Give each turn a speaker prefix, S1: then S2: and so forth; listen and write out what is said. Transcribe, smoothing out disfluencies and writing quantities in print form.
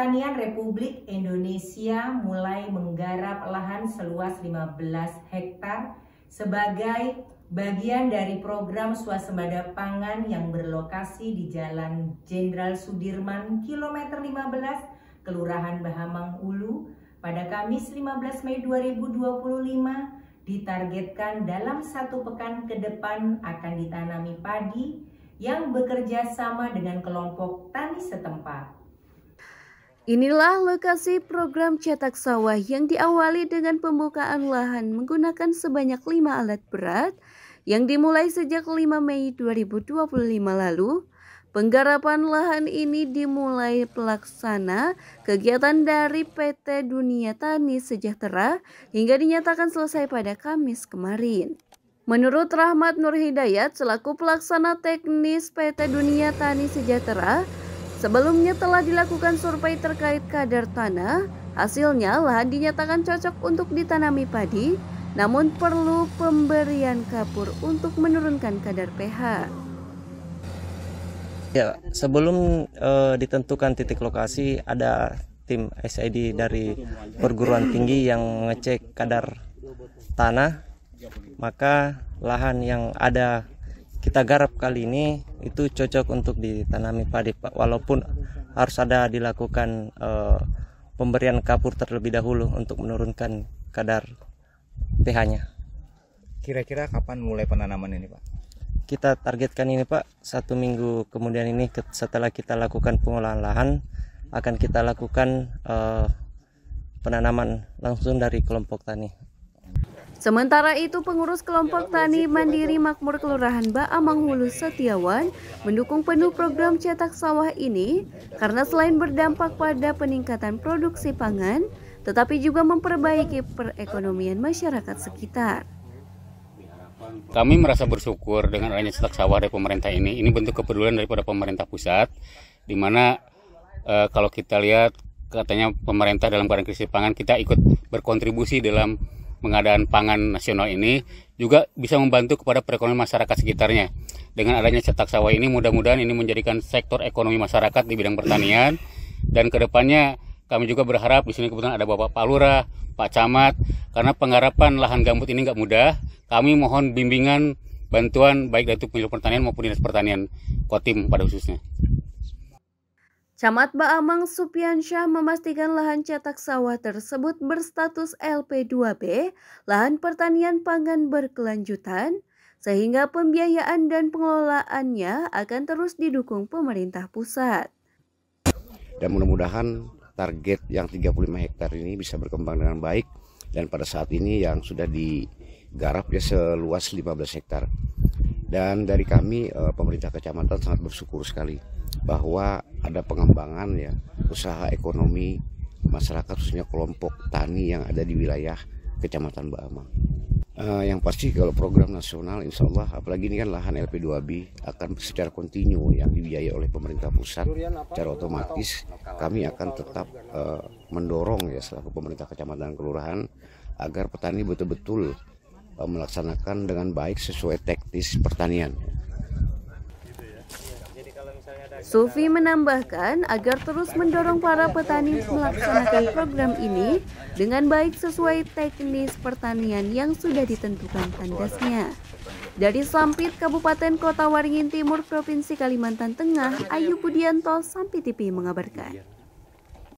S1: Pertanian Republik Indonesia mulai menggarap lahan seluas 15 hektar sebagai bagian dari program swasembada pangan yang berlokasi di Jalan Jenderal Sudirman, kilometer 15, Kelurahan Bahamang Hulu, pada Kamis 15 Mei 2025, ditargetkan dalam 1 pekan ke depan akan ditanami padi yang bekerja sama dengan kelompok tani setempat.
S2: Inilah lokasi program cetak sawah yang diawali dengan pembukaan lahan menggunakan sebanyak 5 alat berat yang dimulai sejak 5 Mei 2025 lalu. Penggarapan lahan ini dimulai pelaksana kegiatan dari PT Dunia Tani Sejahtera hingga dinyatakan selesai pada Kamis kemarin. Menurut Rahmat Nur Hidayat selaku pelaksana teknis PT Dunia Tani Sejahtera, sebelumnya telah dilakukan survei terkait kadar tanah. Hasilnya lahan dinyatakan cocok untuk ditanami padi, namun perlu pemberian kapur untuk menurunkan kadar pH.
S3: Ya, sebelum ditentukan titik lokasi, ada tim SID dari perguruan tinggi yang mengecek kadar tanah. Maka lahan yang ada kita garap kali ini itu cocok untuk ditanami padi, Pak. Walaupun harus ada dilakukan pemberian kapur terlebih dahulu untuk menurunkan kadar pH-nya.
S4: Kira-kira kapan mulai penanaman ini, Pak?
S3: Kita targetkan ini, Pak, 1 minggu kemudian ini setelah kita lakukan pengolahan lahan akan kita lakukan penanaman langsung dari kelompok tani.
S2: Sementara itu, pengurus kelompok tani Mandiri Makmur Kelurahan Baamang Hulu Setiawan mendukung penuh program cetak sawah ini karena selain berdampak pada peningkatan produksi pangan, tetapi juga memperbaiki perekonomian masyarakat sekitar.
S5: Kami merasa bersyukur dengan adanya cetak sawah dari pemerintah ini. Ini bentuk kepedulian daripada pemerintah pusat, di mana kalau kita lihat katanya pemerintah dalam keadaan krisis pangan, kita ikut berkontribusi dalam pengadaan pangan nasional ini, juga bisa membantu kepada perekonomian masyarakat sekitarnya. Dengan adanya cetak sawah ini, mudah-mudahan ini menjadikan sektor ekonomi masyarakat di bidang pertanian, dan kedepannya kami juga berharap di sini kebetulan ada Bapak Pak Lurah, Pak Camat, karena penggarapan lahan gambut ini nggak mudah. Kami mohon bimbingan, bantuan baik dari Penyuluh Pertanian maupun Dinas Pertanian Kotim pada khususnya.
S2: Camat Baamang Supiansyah memastikan lahan cetak sawah tersebut berstatus LP2B, lahan pertanian pangan berkelanjutan, sehingga pembiayaan dan pengelolaannya akan terus didukung pemerintah pusat.
S6: Dan mudah-mudahan target yang 35 hektar ini bisa berkembang dengan baik, dan pada saat ini yang sudah digarap ya seluas 15 hektar. Dan dari kami pemerintah kecamatan sangat bersyukur sekali bahwa ada pengembangan ya usaha ekonomi masyarakat, khususnya kelompok tani yang ada di wilayah Kecamatan Baamang. Yang pasti kalau program nasional insya Allah, apalagi ini kan lahan LP2B akan secara kontinu yang dibiayai oleh pemerintah pusat, secara otomatis kami akan tetap mendorong ya selaku pemerintah kecamatan kelurahan agar petani betul-betul melaksanakan dengan baik sesuai teknis pertanian.
S2: Sufi menambahkan agar terus mendorong para petani melaksanakan program ini dengan baik sesuai teknis pertanian yang sudah ditentukan tandasnya. Dari Sampit, Kabupaten Kota Waringin Timur, Provinsi Kalimantan Tengah, Ayu Budianto, Sampit TV mengabarkan.